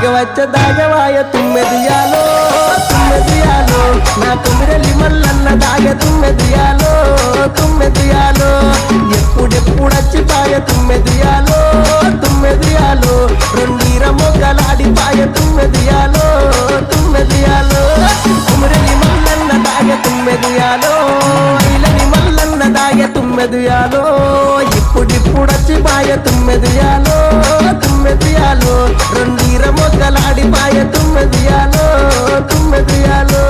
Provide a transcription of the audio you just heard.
దాగవాయ తుమ్మెదియాలో తుమ్మెదియాలో నా తుమ్మిరెల్లి మల్లన్న దాగ తుమ్మెదియాలో తుమ్మెదియాలో ఎప్పుడెప్పుడచ్చిపాయ తుమ్మెదియాలో తుమ్మెదియాలో రెండీర మొగ్గలాడిపాయ తుమ్మెదియాలో తుమ్మెదియాలో తుమ్మిరెల్లి మల్లన్న దాగ తుమ్మెదియాలో ఇలని మల్లన్న దాగ తుమ్మెదియాలో ఇప్పుడిప్పుడచ్చిపాయ తుమ్మెదియాలో తుమ్మెదియాలో రెండీర మొగ్గలాడిపాయ తుమ్మెదియాలో తుమ్మెదియాలో